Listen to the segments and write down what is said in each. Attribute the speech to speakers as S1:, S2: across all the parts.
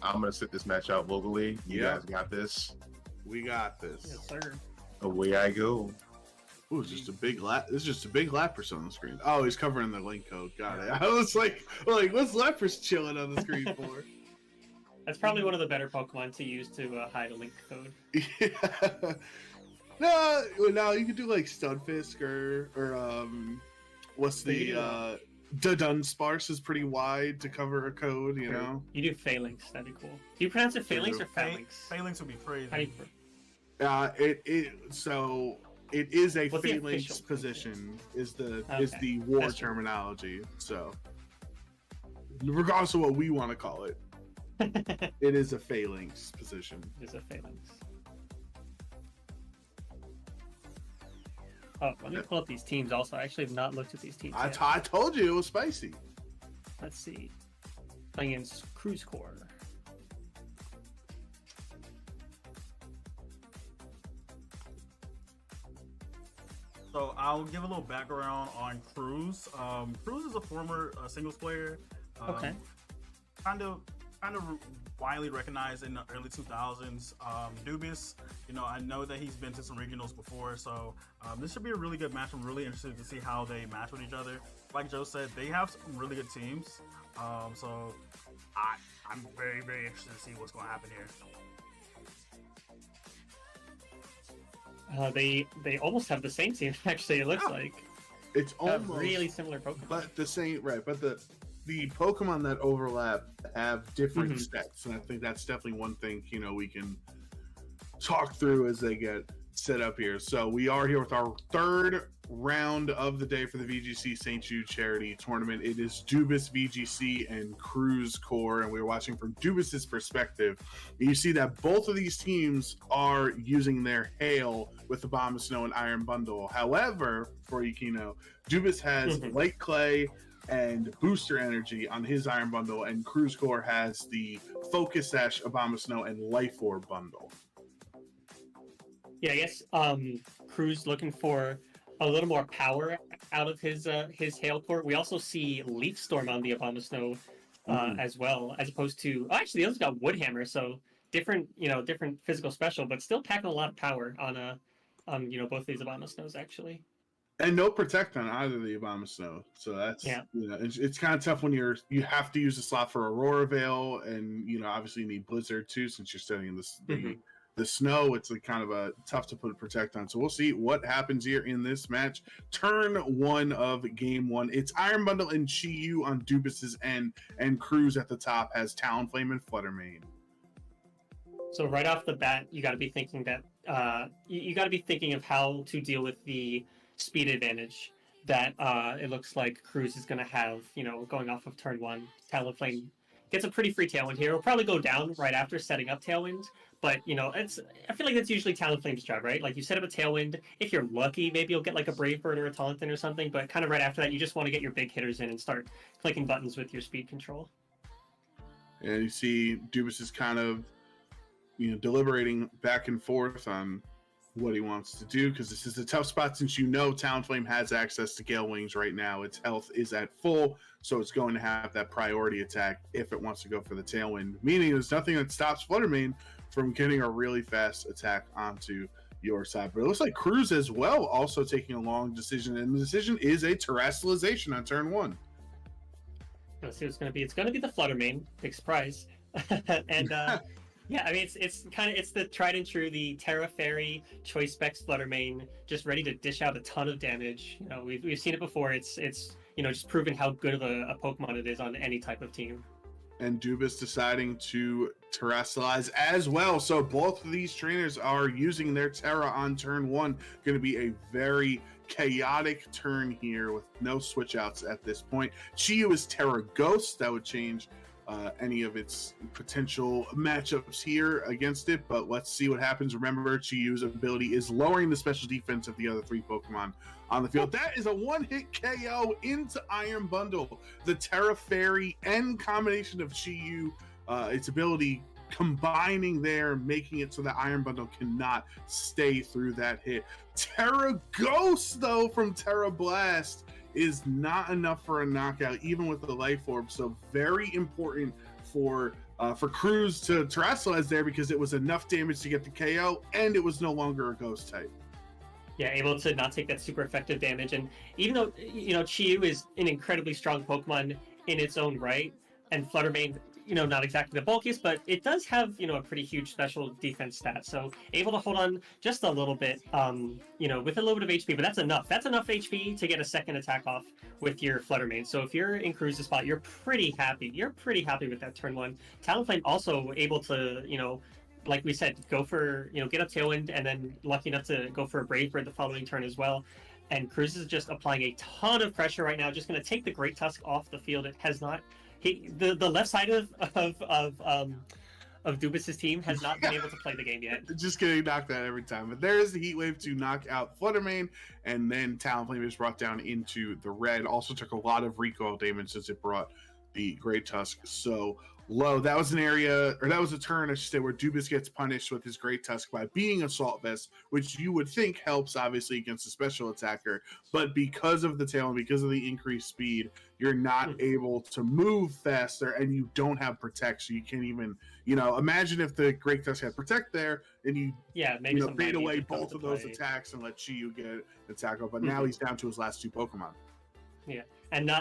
S1: I'm going to sit this match out locally. You guys got this.
S2: We got this.
S3: Yes, sir.
S1: Away I go.
S2: Ooh, it's just a big lap. This is just a big Lapras on the screen. Oh, he's covering the link code. Got it. I was like, what's Lapras chilling on the screen for?
S3: That's probably one of the better Pokemon to use to hide a link code.
S2: Yeah. No, you could do like Stunfisk or what's the Dunsparce is pretty wide to cover a code, you know.
S3: You do Phalanx, that'd be cool. Do you pronounce it Phalanx or Phalanx?
S4: Phalanx would be crazy.
S2: It is a
S3: What's the
S2: phalanx
S3: official
S2: position is the war
S3: That's
S2: terminology. So regardless of what we want to call it, it is a phalanx position.
S3: It's a Phalanx. Oh, let me pull up these teams also. I actually have not looked at these teams yet.
S2: I told you it was spicy.
S3: Let's see. Playing against CruzeCorp.
S4: So I'll give a little background on Cruz. Cruz is a former singles player.
S3: Okay.
S4: Kind of widely recognized in the early 2000s. Dubious, I know that he's been to some regionals before, so this should be a really good match. I'm really interested to see how they match with each other. Like Joe said, they have some really good teams. So I'm very, very interested to see what's going to happen here.
S3: They almost have the same team. Actually, it looks like
S2: it's almost
S3: really similar Pokemon,
S2: but the same, right? But the Pokemon that overlap have different stats, and I think that's definitely one thing we can talk through as they get set up here. So we are here with our third round of the day for the VGC St. Jude Charity Tournament. It is Dubis VGC and CruzeCorp, and we're watching from Dubis's perspective. And you see that both of these teams are using their Hail with the Bomb of Snow and Iron Bundle. However, for Yukino, Dubis has Light Clay and Booster Energy on his Iron Bundle, and CruzeCorp has the Focus Sash, Obama Snow, and Life Orb bundle.
S3: Yeah, I guess Cruz looking for a little more power out of his Hail Core. We also see Leaf Storm on the Obama Snow as well, as opposed to actually the other's got Wood Hammer, so different physical special, but still packing a lot of power on both these Obama Snows actually.
S2: And no Protect on either of the Obama Snow, so that's it's kind of tough when you have to use a slot for Aurora Veil, and obviously you need Blizzard too since you're studying the snow. It's kind of tough to put Protect on. So we'll see what happens here in this match. Turn 1 of game 1. It's Iron Bundle and Chi-Yu on Dubis's end, and Cruz at the top has Talonflame and Fluttermane.
S3: So right off the bat, you got to be thinking that you got to be thinking of how to deal with the speed advantage that it looks like Cruz is going to have, going off of turn 1. Talonflame gets a pretty free Tailwind here. It'll probably go down right after setting up Tailwind, but I feel like that's usually Talonflame's job, right? Like you set up a Tailwind, if you're lucky, maybe you'll get like a Brave Bird or a Tauntaun or something, but kind of right after that, you just want to get your big hitters in and start clicking buttons with your speed control.
S2: And you see Dubis is kind of, deliberating back and forth on what he wants to do, because this is a tough spot since Talonflame has access to Gale Wings right now. Its health is at full, so it's going to have that priority attack if it wants to go for the Tailwind, meaning there's nothing that stops Fluttermane from getting a really fast attack onto your side. But it looks like Cruz as well also taking a long decision, and the decision is a Terrestrialization on turn 1.
S3: Let's see what it's going to be. It's going to be the Fluttermane, big surprise. And yeah, I mean, it's the tried and true, the Terra Fairy Choice Specs Fluttermane, just ready to dish out a ton of damage. We've seen it before. It's just proving how good of a Pokemon it is on any type of team.
S2: And Dubis deciding to Terrestrialize as well. So both of these trainers are using their Terra on turn 1. Going to be a very chaotic turn here with no switch outs at this point. Chi-Yu is Terra Ghost. That would change any of its potential matchups here against it, but let's see what happens. Remember, Chi-Yu's ability is lowering the special defense of the other 3 Pokemon on the field. That is a one-hit KO into Iron Bundle. The Terra Fairy and combination of Chi-Yu, its ability combining there, making it so that Iron Bundle cannot stay through that hit. Terra Ghost, though, from Terra Blast is not enough for a knockout, even with the Life Orb. So very important for for Cruz to terrestrialize there because it was enough damage to get the KO, and it was no longer a ghost type.
S3: Yeah, able to not take that super effective damage. And even though, Chiyu is an incredibly strong Pokemon in its own right, and Fluttermane, not exactly the bulkiest, but it does have, a pretty huge special defense stat. So able to hold on just a little bit, with a little bit of HP, but that's enough. That's enough HP to get a second attack off with your Fluttermane. So if you're in Cruze's spot, you're pretty happy. You're pretty happy with that turn one. Talonflame also able to, like we said, go for, get a Tailwind, and then lucky enough to go for a Brave Bird the following turn as well. And Cruz is just applying a ton of pressure right now, just going to take the Great Tusk off the field. It has not, the left side of Dubas's team has not been able to play the game yet.
S2: Just getting knocked out every time. But there is the Heat Wave to knock out Fluttermane, and then Talonflame is brought down into the red. Also took a lot of recoil damage since it brought the Great Tusk so low. That was an area, or that was a turn, I should say, where Dubas gets punished with his Great Tusk by being Assault Vest, which you would think helps, obviously, against a special attacker. But because of the tail and because of the increased speed, you're not able to move faster, and you don't have Protect, so you can't even, imagine if the Great Tusk had Protect there, and you
S3: maybe
S2: bait away both of those attacks and let Chiyu get an attack off. But now he's down to his last 2 Pokemon.
S3: Yeah, and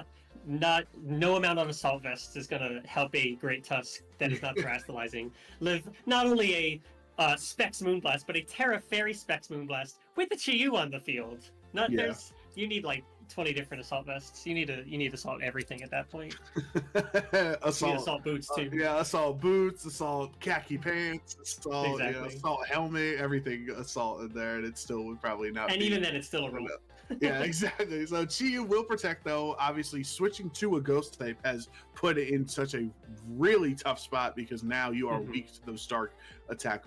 S3: no amount of Assault Vests is going to help a Great Tusk that is not terastallizing live not only a Specs Moonblast, but a Terra Fairy Specs Moonblast with the Chiyu on the field. You need like 20 different Assault Vests. You need Assault everything at that point. Assault Boots too.
S2: Assault Boots, Assault Khaki Pants, Assault,
S3: exactly.
S2: Assault Helmet, everything Assault in there, and it still would probably not.
S3: And even then, it's still a roll.
S2: Yeah, exactly. So Chiyu will Protect, though. Obviously, switching to a Ghost type has put it in such a really tough spot because now you are weak to those Dark Attack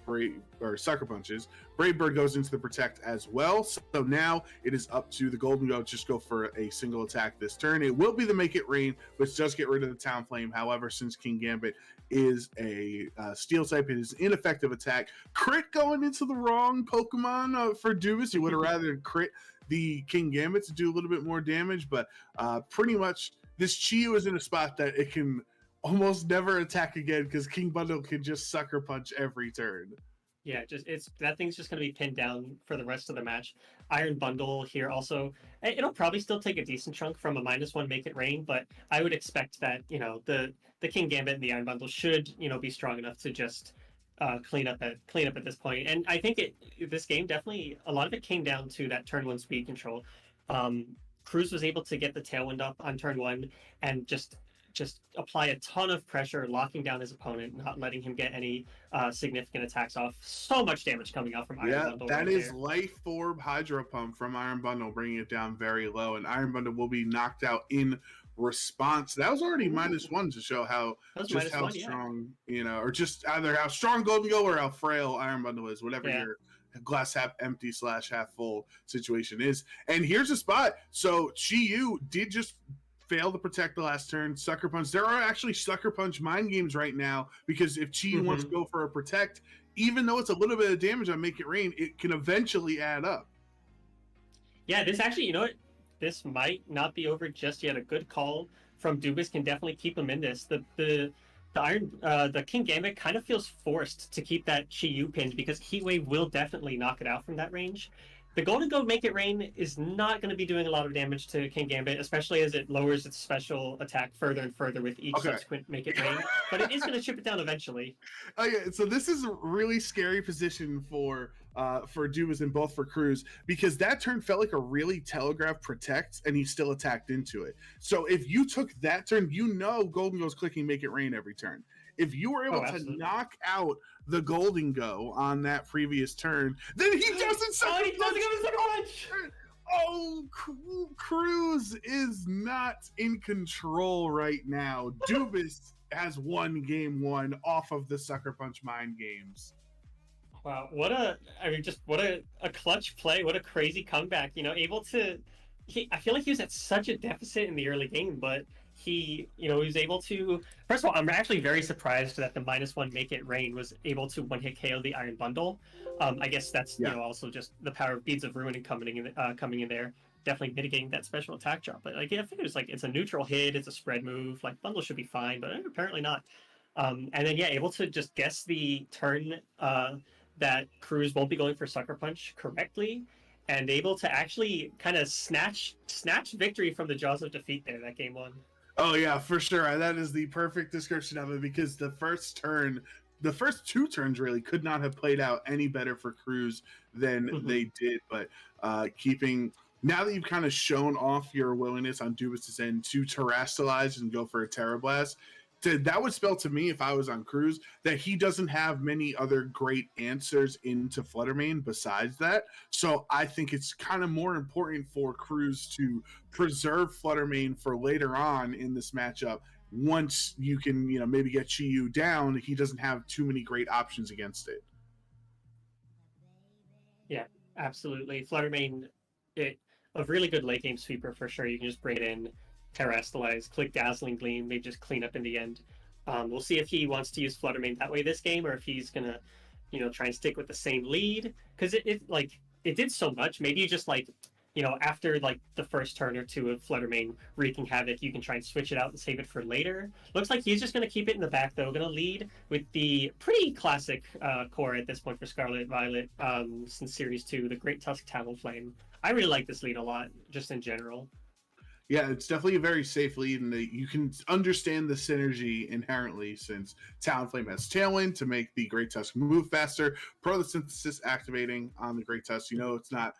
S2: or Sucker Punches. Brave Bird goes into the Protect as well. So now it is up to the Golden Goat. Just go for a single attack this turn. It will be the Make It Rain, which does get rid of the Talonflame. However, since King Gambit is a Steel type, it is ineffective attack. Crit going into the wrong Pokemon for Dubas. He would have rather crit the King Gambit to do a little bit more damage, but pretty much this Chiyu is in a spot that it can almost never attack again because King Bundle can just Sucker Punch every turn.
S3: Yeah, that thing's just going to be pinned down for the rest of the match. Iron Bundle here also, it'll probably still take a decent chunk from a -1 Make It Rain, but I would expect that the King Gambit and the Iron Bundle should be strong enough to just clean up at this point. And I think this game definitely, a lot of it came down to that turn 1 speed control. Cruz was able to get the Tailwind up on turn 1 and just apply a ton of pressure, locking down his opponent, not letting him get any significant attacks off. So much damage coming out from Iron Bundle.
S2: That is Life Orb Hydro Pump from Iron Bundle, bringing it down very low, and Iron Bundle will be knocked out in response. That was already -1 to show how strong, or just either how strong Golden Go or how frail Iron Bundle is, whatever your glass half empty / half full situation is. And here's a spot. So Chiyu did just fail to Protect the last turn. Sucker Punch. There are actually Sucker Punch mind games right now because if Chiyu wants to go for a Protect, even though it's a little bit of damage on Make It Rain, it can eventually add up.
S3: Yeah, this actually, this might not be over just yet. A good call from Dubas can definitely keep him in this. The King Gambit kind of feels forced to keep that Chiyu pinned because Heat Wave will definitely knock it out from that range. The Golden Go Make It Rain is not going to be doing a lot of damage to King Gambit, especially as it lowers its special attack further and further with each subsequent Make It Rain. But it is going to chip it down eventually.
S2: Okay, so this is a really scary position for Dubas and both for Cruz because that turn felt like a really telegraphed Protect, and he still attacked into it. So if you took that turn, Golden Go's clicking Make It Rain every turn. If you were able to knock out the Golden Go on that previous turn, then he doesn't Sucker Punch! Oh, Cruz is not in control right now. Dubas has won game 1 off of the Sucker Punch mind games.
S3: Wow, what a clutch play, what a crazy comeback. I feel like he was at such a deficit in the early game, but he was able to. First of all, I'm actually very surprised that the -1 Make It Rain was able to one-hit KO the Iron Bundle. I guess that's also just the power of Beads of Ruin and coming in there, definitely mitigating that special attack drop. But I figured it's a neutral hit, it's a spread move. Like Bundle should be fine, but apparently not. And then, yeah, able to just guess the turn that Cruz won't be going for Sucker Punch correctly, and able to actually kind of snatch victory from the jaws of defeat there, that game one.
S2: Oh yeah, for sure. That is the perfect description of it, because the first two turns really could not have played out any better for Cruz than they did. But now that you've kind of shown off your willingness on Dubas's end to terrestrialize and go for a Terra Blast, that would spell to me, if I was on Cruz, that he doesn't have many other great answers into Fluttermane besides that. So I think it's kind of more important for Cruz to preserve Fluttermane for later on in this matchup. Once you can, maybe get Chi-Yu down, he doesn't have too many great options against it.
S3: Yeah, absolutely. Fluttermane, a really good late game sweeper for sure. You can just bring it in, terrestrialize, click Dazzling Gleam, maybe just clean up in the end. We'll see if he wants to use Fluttermane that way this game, or if he's gonna, try and stick with the same lead, because it did so much. Maybe you just after the first turn or two of Fluttermane wreaking havoc, you can try and switch it out and save it for later. Looks like he's just gonna keep it in the back though. Gonna lead with the pretty classic core at this point for Scarlet Violet since Series 2, the Great Tusk Talonflame. I really like this lead a lot, just in general.
S2: Yeah, it's definitely a very safe lead, and you can understand the synergy inherently, since Talonflame has Tailwind to make the Great Tusk move faster, Photosynthesis activating on the Great Tusk. It's not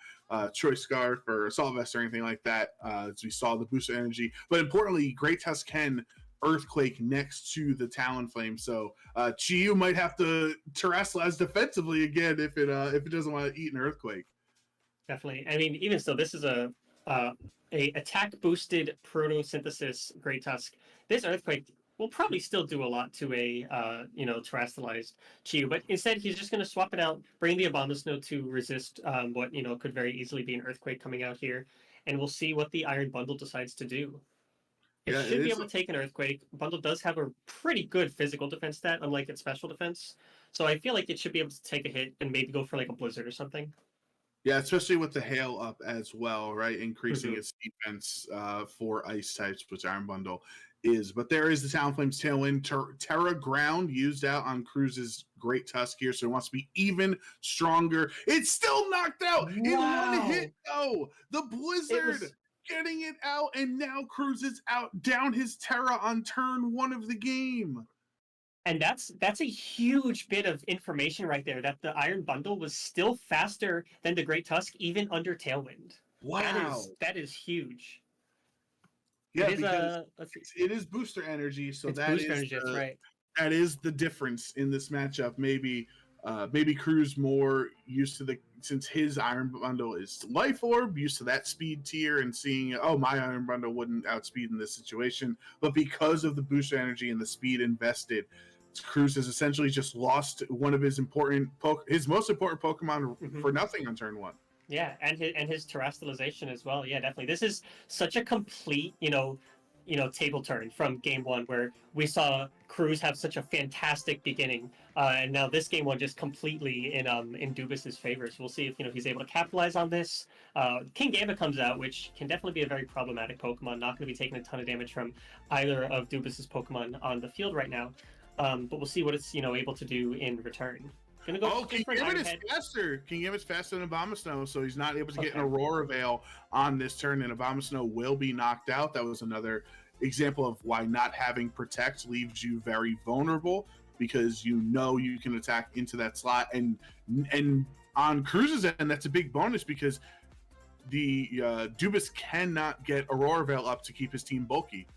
S2: Choice Scarf or Assault Vest or anything like that, as we saw the boost of energy. But importantly, Great Tusk can Earthquake next to the Talonflame, so Chi-Yu might have to terrestrialize defensively again if it doesn't want to eat an Earthquake.
S3: Definitely. I mean, even so, this is a attack boosted Protosynthesis Great Tusk. This Earthquake will probably still do a lot to a terrestrialized Chi-Yu, but instead he's just going to swap it out, bring the Abomasnow to resist what could very easily be an Earthquake coming out here, and we'll see what the Iron Bundle decides to do. It should be able to take an Earthquake. Bundle does have a pretty good physical defense stat, unlike its special defense, so I feel like it should be able to take a hit and maybe go for a Blizzard or something.
S2: Yeah, especially with the hail up as well, right? Increasing its defense for ice types, which Iron Bundle is. But there is the Talonflame's Tailwind. Terra Ground used out on Cruz's Great Tusk here, so it wants to be even stronger. It's still knocked out in one hit, though. The Blizzard getting it out, and now Cruz is out, down his Terra on turn 1 of the game.
S3: And that's a huge bit of information right there, that the Iron Bundle was still faster than the Great Tusk, even under Tailwind.
S2: Wow.
S3: That is huge.
S2: Yeah, because it is booster energy, so that is the difference in this matchup. Maybe Cruz more used to since his Iron Bundle is Life Orb, used to that speed tier, and seeing, my Iron Bundle wouldn't outspeed in this situation. But because of the booster energy and the speed invested, Cruz has essentially just lost one of his most important Pokemon for nothing on turn 1.
S3: Yeah, and his terrestrialization as well. Yeah, definitely. This is such a complete, table turn from game 1, where we saw Cruz have such a fantastic beginning, and now this game 1 just completely in Dubas's favor. So we'll see if he's able to capitalize on this. King Gambit comes out, which can definitely be a very problematic Pokemon. Not going to be taking a ton of damage from either of Dubas's Pokemon on the field right now. But we'll see what it's able to do in return. Gonna go
S2: King Gambit is faster. King Gambit's faster than Abomasnow, so he's not able to get an Aurora Veil on this turn, and Abomasnow will be knocked out. That was another example of why not having Protect leaves you very vulnerable, because you can attack into that slot, and on Cruz's end, that's a big bonus, because the Dubas cannot get Aurora Veil up to keep his team bulky.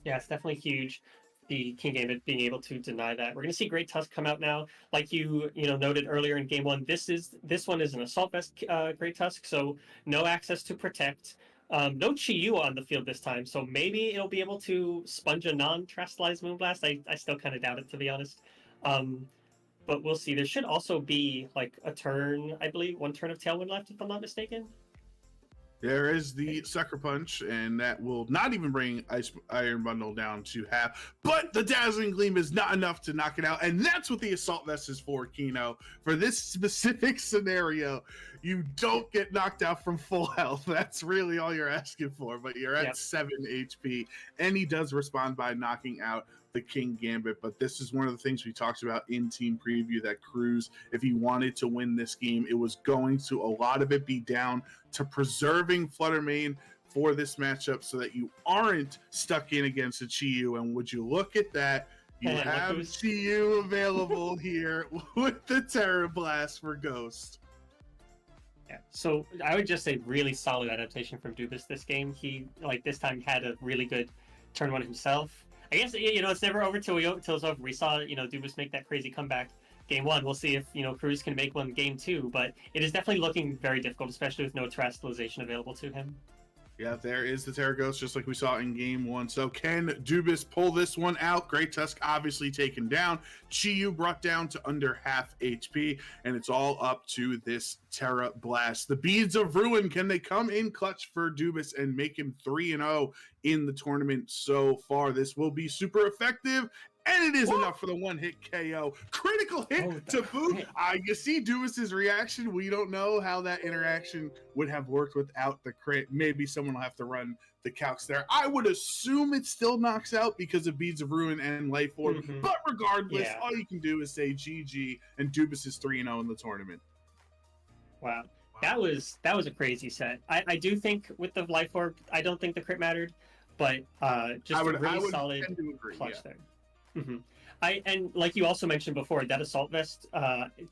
S3: Yeah, it's definitely huge. The King Gambit being able to deny that. We're going to see Great Tusk come out now, like you noted earlier in game 1. This one is an Assault Vest Great Tusk, so no access to Protect. No Chi-Yu on the field this time, so maybe it'll be able to sponge a non-terrestrialized Moonblast. I still kind of doubt it, to be honest. But we'll see. There should also be a turn, I believe, 1 turn of Tailwind left, if I'm not mistaken.
S2: There is the Sucker Punch, and that will not even bring Iron Bundle down to half. But the Dazzling Gleam is not enough to knock it out, and that's what the Assault Vest is for, Kino. For this specific scenario, you don't get knocked out from full health. That's really all you're asking for, but you're at 7 HP, and he does respond by knocking out the King Gambit. But this is one of the things we talked about in team preview, that Cruz, if he wanted to win this game, it was going to a lot of it be down to preserving Fluttermane for this matchup so that you aren't stuck in against a Chi-Yu. And would you look at that? You have Chi-Yu available here with the Terra Blast for Ghost.
S3: Yeah, so I would just say really solid adaptation from Dubis this game. He, like, this time had a really good turn one himself. I guess, you know, it's never over till it's over. We saw, you know, Dubis make that crazy comeback game one. We'll see if, you know, Cruz can make one game two, but it is definitely looking very difficult, especially with no terrestrialization available to him.
S2: Yeah, there is the Terra Ghost, just like we saw in game one. So can Dubis pull this one out? Great Tusk obviously taken down. Chi-Yu brought down to under half HP, and it's all up to this Terra Blast. The Beads of Ruin, can they come in clutch for Dubis and make him 3-0 in the tournament so far? This will be super effective. And it is enough for the one-hit KO. Critical hit to boot. You see Dubis's reaction. We don't know how that interaction would have worked without the crit. Maybe someone will have to run the calcs there. I would assume it still knocks out because of Beads of Ruin and Life Orb. But regardless, all you can do is say GG, and Dubis is 3-0 in the tournament.
S3: Wow. That was a crazy set. I do think with the Life Orb, I don't think the crit mattered, but just a really solid clutch there. And like you also mentioned before, that Assault Vest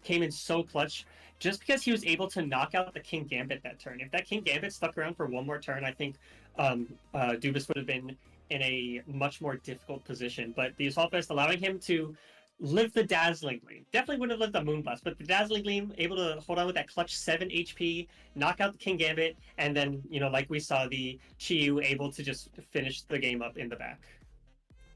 S3: came in so clutch just because he was able to knock out the King Gambit that turn. If that King Gambit stuck around for one more turn, I think Dubis would have been in a much more difficult position. But the Assault Vest allowing him to live the Dazzling Gleam. Definitely wouldn't have lived the Moonblast, but the Dazzling Gleam, able to hold on with that clutch 7 HP, knock out the King Gambit, and then, you know, like we saw, the Chi-Yu able to just finish the game up in the back.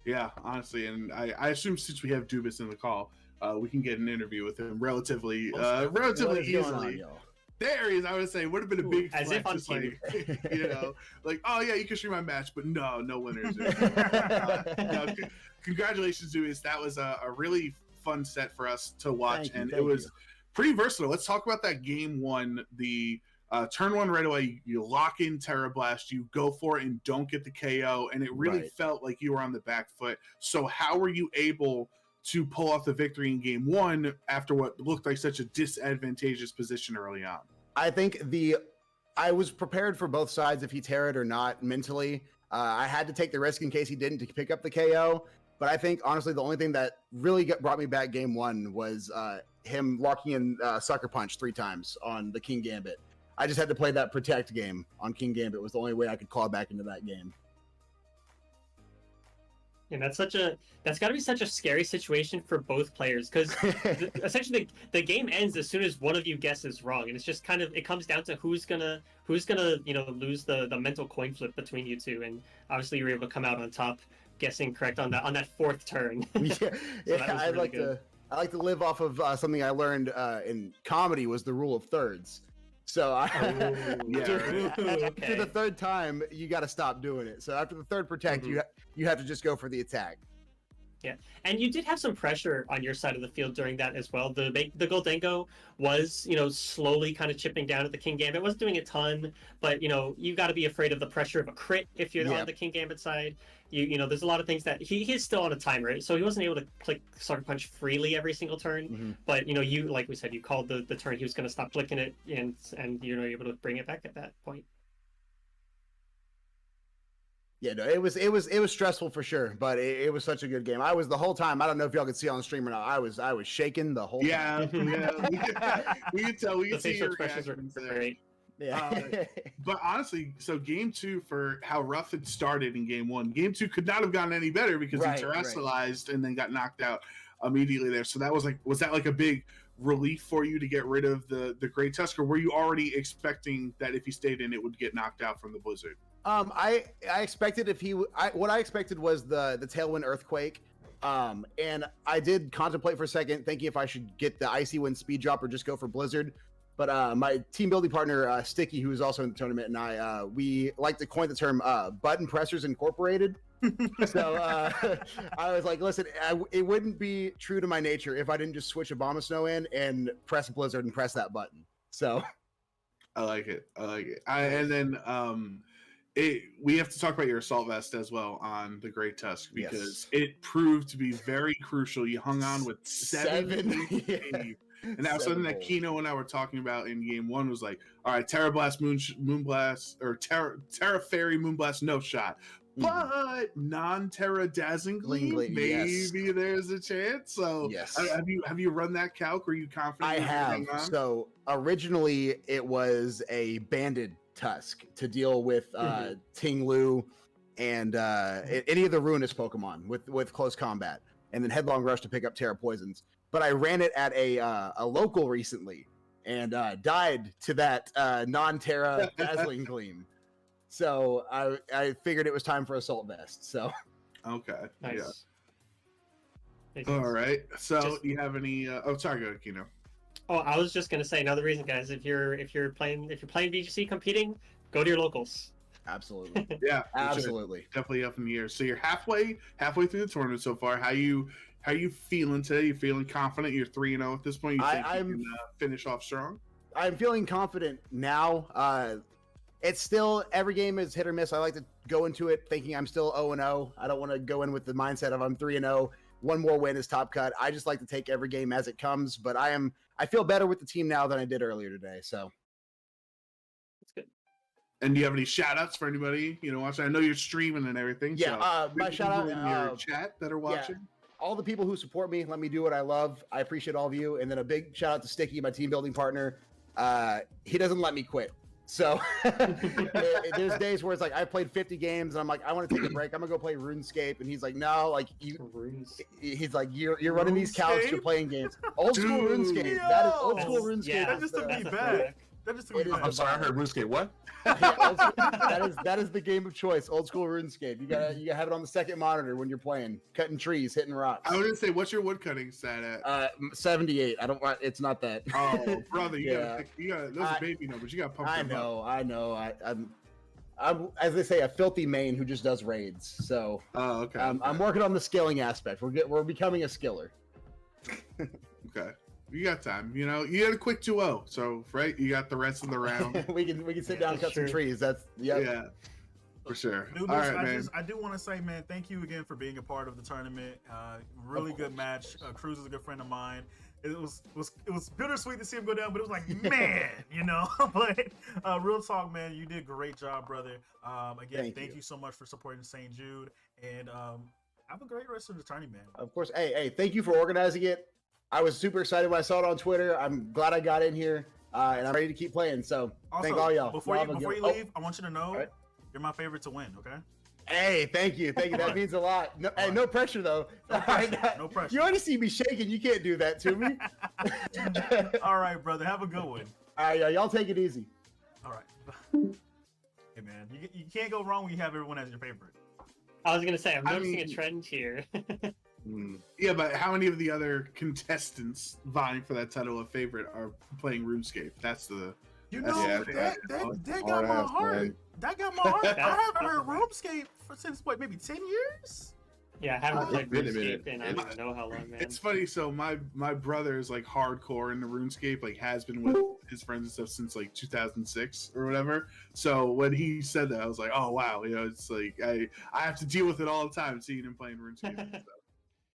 S2: Yeah, honestly, and I assume since we have Dubis in the call, we can get an interview with him relatively easily. There he is. I would say would have been a big
S3: as if on
S2: just like, you know, like, oh yeah, you can stream my match, but no winners. Congratulations, Dubis. That was a really fun set for us to watch, and it was pretty versatile. Let's talk about that game one. The turn one right away, you lock in Terra Blast, you go for it and don't get the KO, and it really felt like you were on the back foot. So how were you able to pull off the victory in game one after what looked like such a disadvantageous position early on?
S5: I think I was prepared for both sides if he Terra'd or not mentally. I had to take the risk in case he didn't to pick up the KO. But I think, honestly, the only thing that really brought me back game one was him locking in Sucker Punch 3 times on the King Gambit. I just had to play that Protect game on King Gambit. Was the only way I could claw back into that game.
S3: And that's got to be such a scary situation for both players, because essentially the game ends as soon as one of you guesses wrong, and it's just kind of, it comes down to who's gonna you know, lose the mental coin flip between you two, and obviously you were able to come out on top, guessing correct on that 4th turn.
S5: I like to live off of something I learned in comedy, was the rule of thirds. So after the 3rd time, you got to stop doing it. So after the 3rd Protect, you have to just go for the attack.
S3: Yeah, and you did have some pressure on your side of the field during that as well. The Goldango was, you know, slowly kind of chipping down at the King Gambit. Wasn't doing a ton, but, you know, you got to be afraid of the pressure of a crit if you're on the King Gambit side. You know, there's a lot of things that he's still on a timer, so he wasn't able to click Sucker Punch freely every single turn. But, you know, you, like we said, you called the turn he was going to stop clicking it, and you know, able to bring it back at that point.
S5: Yeah, no, it was stressful for sure, but it was such a good game. I was the whole time. I don't know if y'all could see on the stream or not. I was shaking the whole time.
S2: We could tell. We could see your
S3: expressions are great.
S5: Yeah.
S2: But honestly, so game 2, for how rough it started in game 1, game 2 could not have gotten any better because he terrestrialized and then got knocked out immediately there. So that was that like a big relief for you to get rid of the Great Tusk, or were you already expecting that if he stayed in, it would get knocked out from the Blizzard?
S5: I expected what I expected was the Tailwind Earthquake. And I did contemplate for a second, thinking if I should get the Icy Wind Speed Drop or just go for Blizzard. But my team building partner, Sticky, who is also in the tournament, and I, we like to coin the term Button Pressers Incorporated. So I was like, listen, it wouldn't be true to my nature if I didn't just switch Abomasnow in and press Blizzard and press that button. So
S2: I like it. And then we have to talk about your assault vest as well on the Great Tusk because
S5: Yes.
S2: it proved to be very crucial. You hung on with 7
S5: Yeah.
S2: and that was something that Kino and I were talking about in game 1 was like, all right, Terra Blast, Moonblast, or Terra Fairy, Moonblast, no shot. But non-Terra Dazzling Gleam, maybe there's a chance. So
S5: yes.
S2: have you run that calc? Were you confident?
S5: I have. So originally it was a banded tusk to deal with Ting Lu and any of the ruinous Pokemon with close combat, and then Headlong Rush to pick up Terra Poisons. But I ran it at a local recently and died to that non-Terra Dazzling Gleam. So I figured it was time for Assault Vest. So
S2: okay,
S3: Nice.
S2: yeah. All right. So do you have any? Oh, sorry, go ahead, Kino.
S3: Oh, I was just gonna say another reason, guys. If you're playing VGC competing, go to your locals.
S5: absolutely,
S2: Yeah,
S5: absolutely.
S2: sure. Definitely up in the air. So you're halfway through the tournament so far. How you feeling today? You feeling confident? You're 3-0 at this point. You think you can finish off strong?
S5: I'm feeling confident now. It's still every game is hit or miss. I like to go into it thinking I'm still 0-0. I don't want to go in with the mindset of I'm 3-0. One more win is top cut. I just like to take every game as it comes. But I feel better with the team now than I did earlier today. So
S3: That's good.
S2: And do you have any shout outs for anybody watching? I know you're streaming and everything.
S5: yeah,
S2: so
S5: my shout out
S2: in your chat that are watching.
S5: All the people who support me, let me do what I love. I appreciate all of you. And then a big shout out to Sticky, my team building partner. He doesn't let me quit. So there's days where it's like I played 50 games and I'm like, I want to take a break. I'm gonna go play RuneScape, and he's like, no, like he's like, you're running these counts, you're playing games. Old school RuneScape. That is old school RuneScape.
S3: Yeah,
S4: That just took me back. That just took me back.
S1: I'm sorry, I heard RuneScape. What?
S5: that is the game of choice. Old school RuneScape. You gotta have it on the second monitor when you're playing, cutting trees, hitting rocks.
S2: I was gonna say, what's your woodcutting stat at?
S5: 78. I don't want. It's not that.
S2: Oh, brother, you gotta. Those are baby numbers. You gotta pump them up.
S5: I know. I'm as they say, a filthy main who just does raids. So
S2: okay.
S5: I'm working on the skilling aspect. We're becoming a skiller.
S2: Okay. You got time. You had a quick 2-0, so right, you got the rest of the round.
S5: we can sit down and cut some trees. That's
S2: yeah, for sure.
S4: Dude,
S2: All right, man.
S4: I do want to say, man, thank you again for being a part of the tournament. Really good match. Cruz is a good friend of mine. It was bittersweet to see him go down, but it was like, man, But real talk, man, you did a great job, brother. Again, thank you so much for supporting St. Jude, and have a great rest of the tournament, man.
S5: Of course. Hey, thank you for organizing it. I was super excited when I saw it on Twitter. I'm glad I got in here, and I'm ready to keep playing. So
S4: Also,
S5: thank all y'all.
S4: Before you leave, I want you to know you're my favorite to win. Okay.
S5: Hey, thank you. That means a lot. No, hey, no pressure though.
S4: No pressure.
S5: You already see me shaking. You can't do that to me.
S4: All right, brother. Have a good one.
S5: All right, y'all take it easy.
S4: All right. Hey, man, you can't go wrong when you have everyone as your favorite.
S3: I was gonna say I'm noticing a trend here.
S2: Yeah, but how many of the other contestants vying for that title of favorite are playing RuneScape? That's the.
S4: That got my heart. That got my heart. I haven't heard RuneScape since maybe 10 years.
S3: Yeah, I haven't played
S1: been a
S3: RuneScape
S1: minute.
S3: in I don't even know how long, man.
S2: It's funny. So my brother is like hardcore into RuneScape, like has been with his friends and stuff since like 2006 or whatever. So when he said that, I was like, oh wow, it's like I have to deal with it all the time, seeing him playing RuneScape and stuff.